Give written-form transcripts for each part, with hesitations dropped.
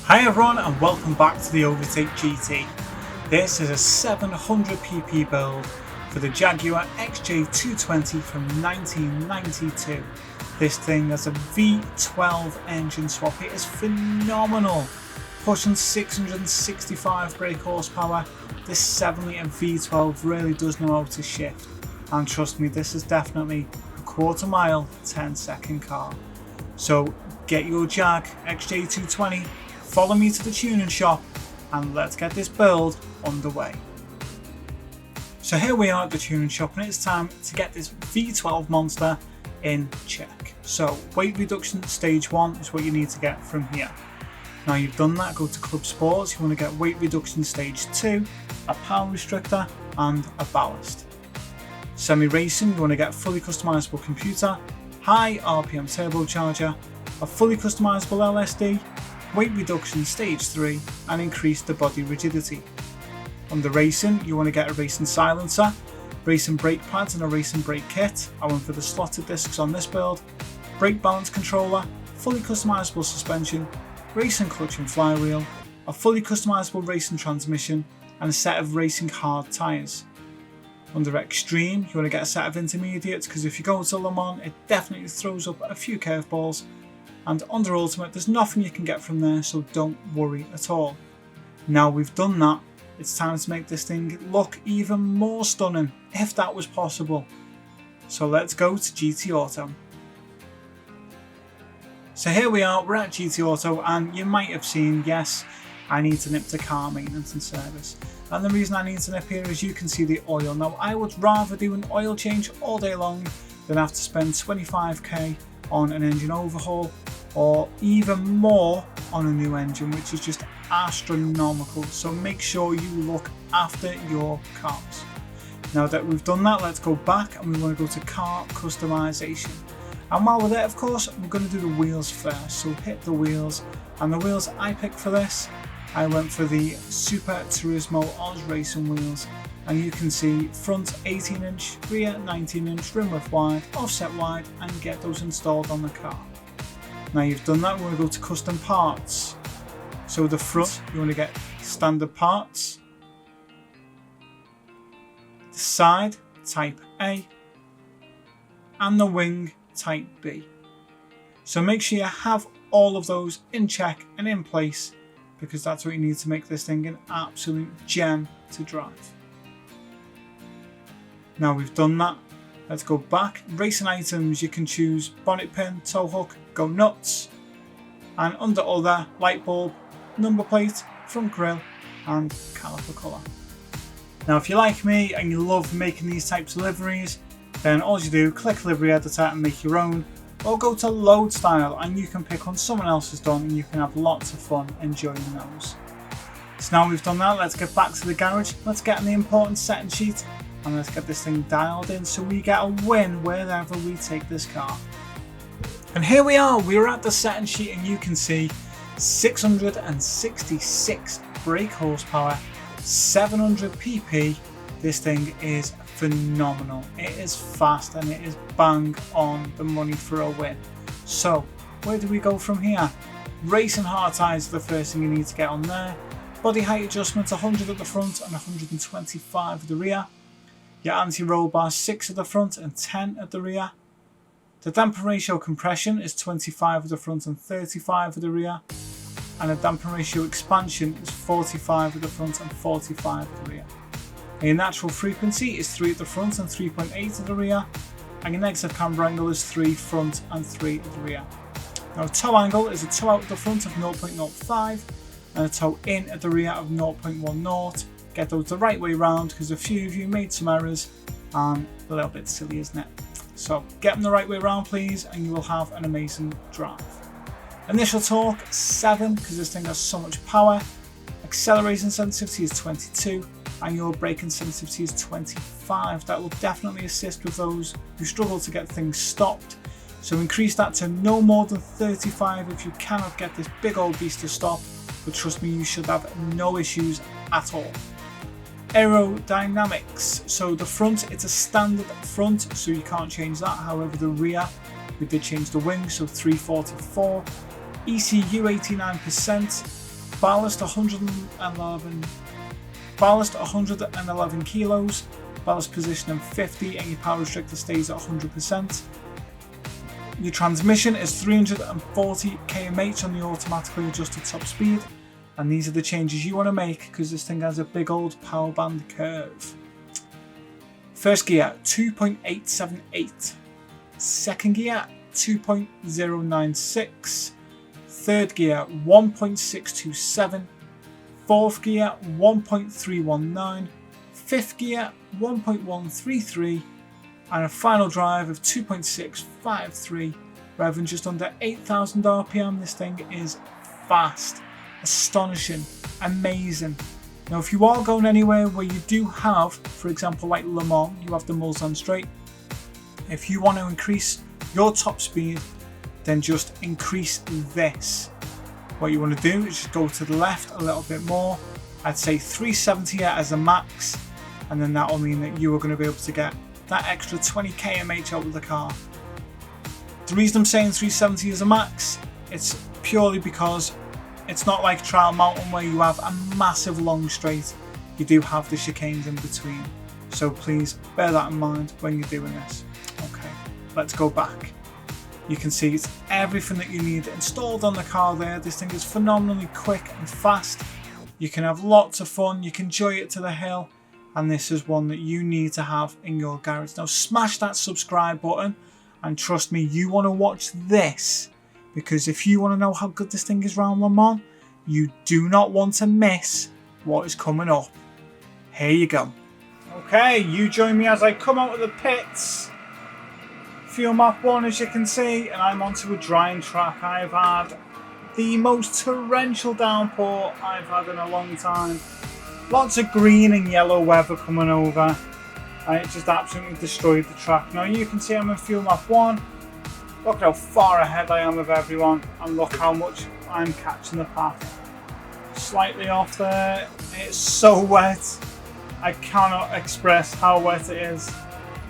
Hi everyone and welcome back to the Overtake GT. This is a 700 pp build for the Jaguar XJ220 from 1992. This thing has a V12 engine swap. It is phenomenal, pushing 665 brake horsepower. This 7 litre V12 really does know how to shift, and trust me, this is definitely a quarter mile 10-second car. So get your Jag XJ220, follow me to the tuning shop, and let's get this build underway. So here we are at the tuning shop, and it's time to get this V12 monster in check. So weight reduction stage 1 is what you need to get from here. Now you've done that, go to Club Sports. You want to get weight reduction stage 2, a power restrictor and a ballast. Semi-racing, you want to get a fully customizable computer, high RPM turbocharger, a fully customizable LSD, weight reduction stage 3 and increase the body rigidity. Under racing, you want to get a racing silencer, racing brake pads and a racing brake kit. I went for the slotted discs on this build, brake balance controller, fully customizable suspension, racing clutch and flywheel, a fully customizable racing transmission and a set of racing hard tyres. Under extreme, you want to get a set of intermediates, because if you go to Le Mans it definitely throws up a few curveballs. And under ultimate, there's nothing you can get from there, so don't worry at all. Now we've done that, it's time to make this thing look even more stunning, if that was possible. So let's go to GT Auto. So here we are, we're at GT Auto, and you might have seen, yes, I need to nip to car maintenance and service. And the reason I need to nip here is you can see the oil. Now I would rather do an oil change all day long than have to spend 25k on an engine overhaul, or even more on a new engine, which is just astronomical. So make sure you look after your cars. Now that we've done that, let's go back and we want to go to car customization. And while we're there, of course, we're going to do the wheels first. So hit the wheels, and the wheels I picked for this, I went for the Super Turismo Oz Racing wheels. And you can see front 18-inch, rear 19-inch, rim width wide, offset wide, and get those installed on the car. Now you've done that, we're going to go to custom parts. So the front, you want to get standard parts. The side, type A. And the wing, type B. So make sure you have all of those in check and in place, because that's what you need to make this thing an absolute gem to drive. Now we've done that, let's go back. Racing items, you can choose bonnet pin, tow hook, go nuts, and under other, light bulb, number plate, front grille and caliper colour. Now if you're like me and you love making these types of liveries, then all you do, click livery editor and make your own, or go to load style and you can pick one someone else has done, and you can have lots of fun enjoying those. So now we've done that, let's get back to the garage, let's get on the important setting sheet, and let's get this thing dialed in so we get a win wherever we take this car. And here we are, we're at the setting sheet, and you can see 666 brake horsepower, 700 pp. This thing is phenomenal. It is fast and it is bang on the money for a win. So where do we go from here? Racing hard tyres is the first thing you need to get on there. Body height adjustment 100 at the front and 125 at the rear. Your anti-roll bar 6 at the front and 10 at the rear. The damper ratio compression is 25 at the front and 35 at the rear. And the damper ratio expansion is 45 at the front and 45 at the rear. And your natural frequency is 3 at the front and 3.8 at the rear. And your negative camber angle is 3 front and 3 at the rear. Now toe angle is a toe out at the front of 0.05 and a toe in at the rear of 0.10. Get those the right way round, because a few of you made some errors and a little bit silly, isn't it? So get them the right way round please, and you will have an amazing drive. Initial torque 7, because this thing has so much power. Acceleration sensitivity is 22 and your braking sensitivity is 25. That will definitely assist with those who struggle to get things stopped. So increase that to no more than 35 if you cannot get this big old beast to stop, but trust me, you should have no issues at all. Aerodynamics, so the front, it's a standard front, so you can't change that. However, the rear, we did change the wing, so 344. ECU 89%, ballast 111 kilos, ballast position of 50, and your power restrictor stays at 100%. Your transmission is 340 km on the automatically adjusted top speed, and these are the changes you want to make because this thing has a big old power band curve. First gear 2.878, second gear 2.096, third gear 1.627, fourth gear 1.319, fifth gear 1.133, and a final drive of 2.653, revving just under 8,000 RPM. This thing is fast, astonishing, amazing. Now if you are going anywhere where you do have, for example like Le Mans, you have the Mulsanne straight, if you want to increase your top speed, then just increase this. What you want to do is just go to the left a little bit more. I'd say 370 as a max, and then that will mean that you are going to be able to get that extra 20 km out of the car. The reason I'm saying 370 is a max, it's purely because it's not like Trial Mountain where you have a massive long straight. You do have the chicanes in between, so please bear that in mind when you're doing this. Okay, let's go back. You can see it's everything that you need installed on the car there. This thing is phenomenally quick and fast. You can have lots of fun, you can enjoy it to the hill, and this is one that you need to have in your garage. Now smash that subscribe button, and trust me, you want to watch this, because if you want to know how good this thing is round Le Mans, you do not want to miss what is coming up. Here you go. Okay, you join me as I come out of the pits. Fuel map 1, as you can see, and I'm onto a drying track. I've had the most torrential downpour I've had in a long time. Lots of green and yellow weather coming over, and it just absolutely destroyed the track. Now you can see I'm in fuel map 1. Look at how far ahead I am of everyone, and look how much I'm catching the path. Slightly off there. It's so wet. I cannot express how wet it is,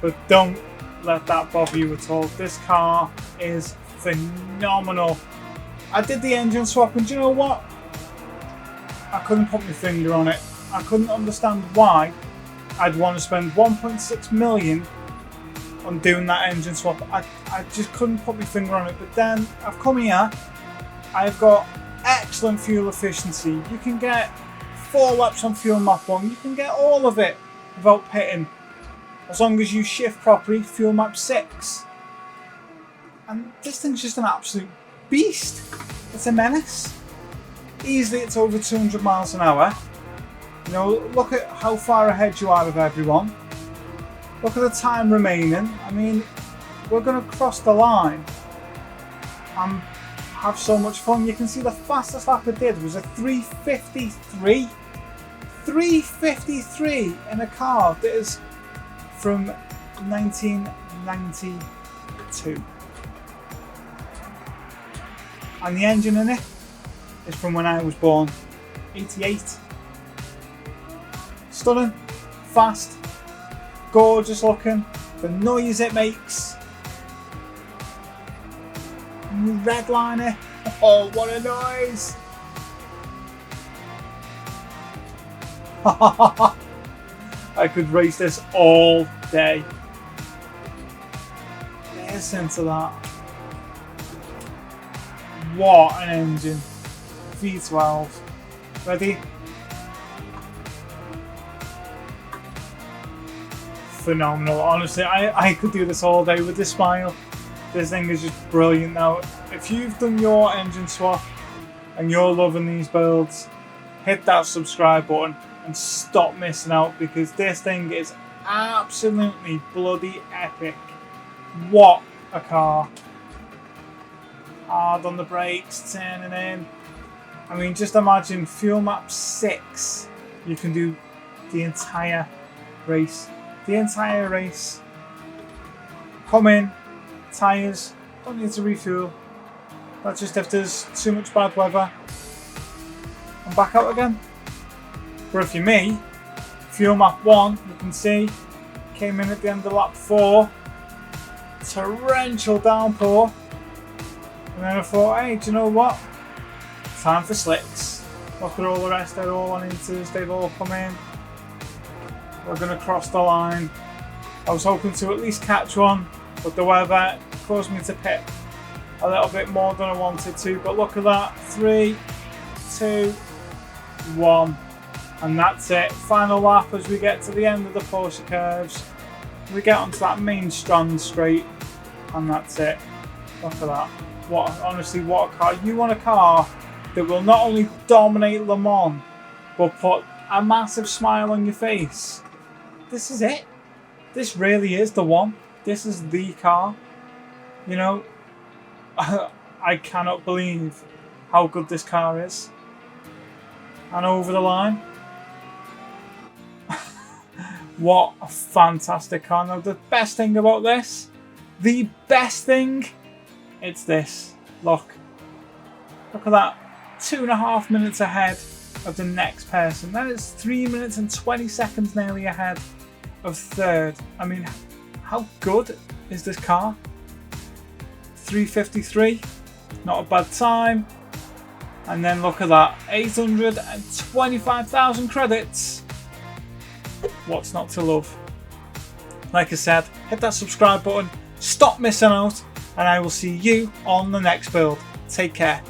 but don't let that bother you at all. This car is phenomenal. I did the engine swap, and do you know what? I couldn't put my finger on it. I couldn't understand why I'd want to spend 1.6 million on doing that engine swap. I just couldn't put my finger on it. But then I've come here, I've got excellent fuel efficiency. You can get 4 laps on fuel map 1. You can get all of it without pitting, as long as you shift properly. Fuel map 6, and this thing's just an absolute beast. It's a menace. Easily it's over 200 miles an hour. You know, look at how far ahead you are of everyone. Look at the time remaining. I mean, we're going to cross the line and have so much fun. You can see the fastest lap I did was a 3:53. 3:53 in a car that is from 1992. And the engine in it is from when I was born, 88. Stunning, fast, gorgeous looking, the noise it makes. Redliner, oh what a noise! I could race this all day. Listen to that. What an engine. V12. Ready? Phenomenal. Honestly, I could do this all day with this smile. This thing is just brilliant. Now, if you've done your engine swap and you're loving these builds, hit that subscribe button and stop missing out, because this thing is absolutely bloody epic. What a car. Hard on the brakes, turning in. I mean, just imagine fuel map 6. You can do the entire race. The entire race. Come in, tyres, don't need to refuel. That's just if there's too much bad weather. And back out again. But if you're me, fuel map 1, you can see, came in at the end of lap 4. Torrential downpour. And then I thought, hey, do you know what? Time for slicks. Look at all the rest, they're all on inters, they've all come in. We're going to cross the line. I was hoping to at least catch one, but the weather caused me to pit a little bit more than I wanted to. But look at that, 3, 2, 1, and that's it. Final lap as we get to the end of the Porsche curves. We get onto that main strand straight, and that's it. Look at that. Honestly, what a car. You want a car that will not only dominate Le Mans, but put a massive smile on your face. This is it. This really is the one. This is the car. You know, I cannot believe how good this car is. And over the line. What a fantastic car. Now the best thing about this, the best thing, it's this. Look at that. 2.5 minutes ahead of the next person. That is 3 minutes and 20 seconds nearly ahead of third. I mean, how good is this car? 3:53, not a bad time. And then look at that, 825,000 credits. What's not to love? Like I said, hit that subscribe button, stop missing out, and I will see you on the next build. Take care.